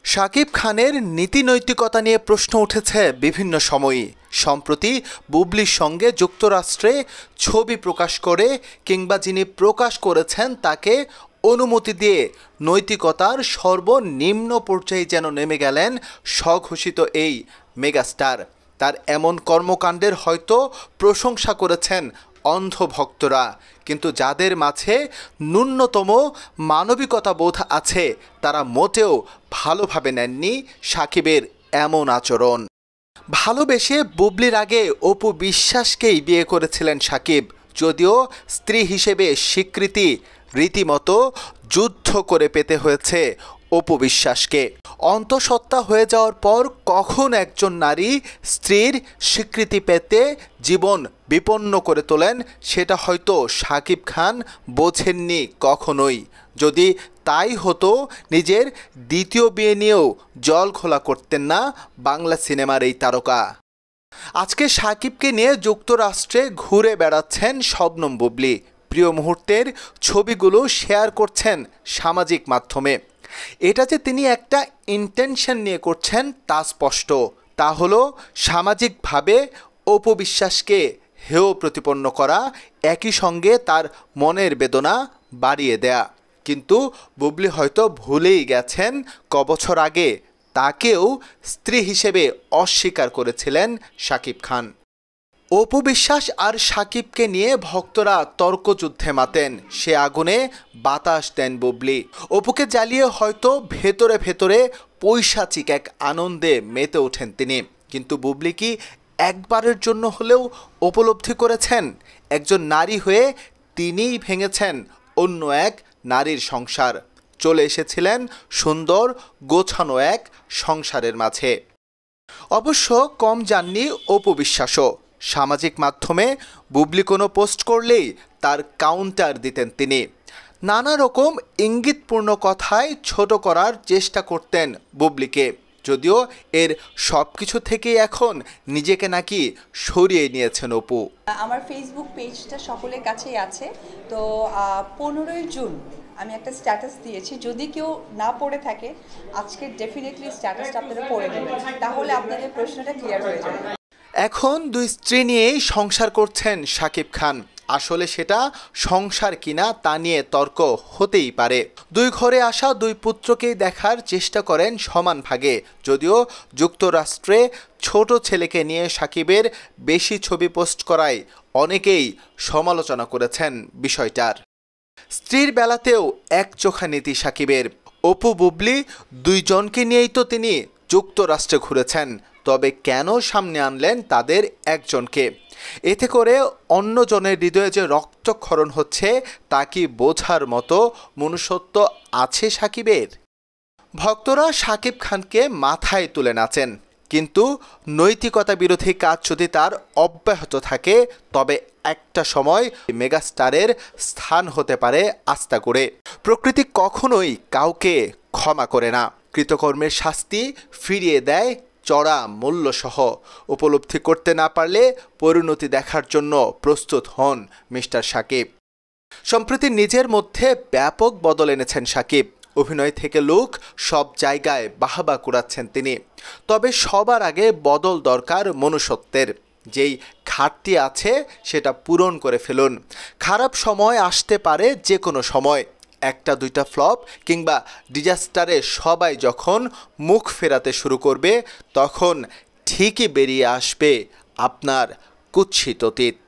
শাকিব খানের নীতিনৈতিকতা নিয়ে প্রশ্ন উঠেছে বিভিন্ন সময়ই। সম্প্রতি বুবলির সঙ্গে যুক্তরাষ্ট্রে ছবি প্রকাশ করে কিংবা যিনি প্রকাশ করেছেন তাকে অনুমতি দিয়ে নৈতিকতার সর্বনিম্ন পর্যায়ে যেন নেমে গেলেন স্বঘোষিত এই মেগাস্টার। তার এমন কর্মকাণ্ডের হয়তো প্রশংসা করেছেন অন্ধ ভক্তরা, কিন্তু যাদের মাঝে ন্যূনতম মানবিকতা বোধ আছে তারা মোটেও ভালোভাবে নেননি শাকিবের এমন আচরণ। ভালোবেসে বুবলির আগে অপু বিশ্বাসকেই বিয়ে করেছিলেন শাকিব, যদিও স্ত্রী হিসেবে স্বীকৃতি রীতিমতো যুদ্ধ করে পেতে হয়েছে অপু বিশ্বাসকে। অন্তঃসত্ত্বা হয়ে যাওয়ার পর কখন একজন নারী স্ত্রীর স্বীকৃতি পেতে জীবন বিপন্ন করে তোলেন সেটা হয়তো শাকিব খান বোঝেননি কখনোই। যদি তাই হতো নিজের দ্বিতীয় বিয়ে নিয়েও জল খোলা করতেন না বাংলা সিনেমার এই তারকা। আজকে শাকিবকে নিয়ে যুক্তরাষ্ট্রে ঘুরে বেড়াচ্ছেন শবনম বুবলি। প্রিয় মুহূর্তের ছবিগুলো শেয়ার করছেন সামাজিক মাধ্যমে। এটা যে তিনি একটা ইন্টেনশন নিয়ে করছেন তা স্পষ্ট। তা হলো সামাজিকভাবে অপু বিশ্বাসকে হেয় প্রতিপন্ন করা, একই সঙ্গে তার মনের বেদনা বাড়িয়ে দেয়া। কিন্তু বুবলি হয়তো ভুলেই গেছেন কবছর আগে তাকেও স্ত্রী হিসেবে অস্বীকার করেছিলেন শাকিব খান। অপু বিশ্বাস আর শাকিবকে নিয়ে ভক্তরা তর্কযুদ্ধে মাতেন, সে আগুনে বাতাস দেন বুবলি। অপুকে জ্বালিয়ে হয়তো ভেতরে ভেতরে পৈশাচিক এক আনন্দে মেতে ওঠেন তিনি। কিন্তু বুবলি কি একবারের জন্য হলেও উপলব্ধি করেছেন একজন নারী হয়ে তিনিই ভেঙেছেন অন্য এক নারীর সংসার, চলে এসেছিলেন সুন্দর গোছানো এক সংসারের মাঝে। অবশ্য কম যাননি অপু বিশ্বাসও। সামাজিক মাধ্যমে বুবলি কোনো পোস্ট করলেই তার কাউন্টার দিতেন তিনি। নানা রকম ইঙ্গিতপূর্ণ কথায় ছোট করার চেষ্টা করতেন বুবলিকে, যদিও এর সব কিছু থেকেই এখন নিজেকে নাকি সরিয়ে নিয়েছেন অপু। আমার ফেসবুক পেজটা সকলের কাছেই আছে, তো 15ই জুন আমি একটা স্ট্যাটাস দিয়েছি, যদি কেউ না পড়ে থাকে আজকে ডেফিনেটলি স্ট্যাটাসটা আপনারা পড়ে নেবেন, তাহলে আপনাদের প্রশ্নটা ক্লিয়ার হয়ে যাবে। এখন দুই স্ত্রী নিয়েই সংসার করছেন শাকিব খান। আসলে সেটা সংসার কিনা তা নিয়ে তর্ক হতেই পারে। দুই ঘরে আসা দুই পুত্রকেই দেখার চেষ্টা করেন সমান ভাগে, যদিও যুক্তরাষ্ট্রে ছোট ছেলেকে নিয়ে শাকিবের বেশি ছবি পোস্ট করায় অনেকেই সমালোচনা করেছেন বিষয়টার। স্ত্রীর বেলাতেও একচোখা নীতি শাকিবের। অপু বুবলি দুইজনকে নিয়েই তো তিনি যুক্তরাষ্ট্রে ঘুরেছেন, তবে কেন সামনে আনলেন তাদের একজনকে? এতে করে অন্যজনের হৃদয়ে যে রক্তক্ষরণ হচ্ছে তা কি বোঝার মতো মনুষ্যত্ব আছে শাকিবের? ভক্তরা শাকিব খানকে মাথায় তুলে নাচেন, কিন্তু নৈতিকতা বিরোধী কাজ যদি তার অব্যাহত থাকে তবে একটা সময় মেগাস্টারের স্থান হতে পারে আস্থা করে। প্রকৃতি কখনোই কাউকে ক্ষমা করে না, কৃতকর্মের শাস্তি ফিরিয়ে দেয় চড়া মূল্যসহ। উপলব্ধি করতে না পারলে পরিণতি দেখার জন্য প্রস্তুত হন মিস্টার শাকিব। সম্প্রতি নিজের মধ্যে ব্যাপক বদল এনেছেন শাকিব। অভিনয় থেকে লুক সব জায়গায় বাহবা কুড়াচ্ছেন তিনি। তবে সবার আগে বদল দরকার মনুষ্যত্বের। যেই ঘাটতি আছে সেটা পূরণ করে ফেলুন। খারাপ সময় আসতে পারে যে কোনো সময়। একটা দুইটা ফ্লপ কিংবা ডিজাস্টারে সবাই যখন মুখ ফেরাতে শুরু করবে তখন ঠিকই বেরিয়ে আসবে আপনার কুৎসিত অতীত।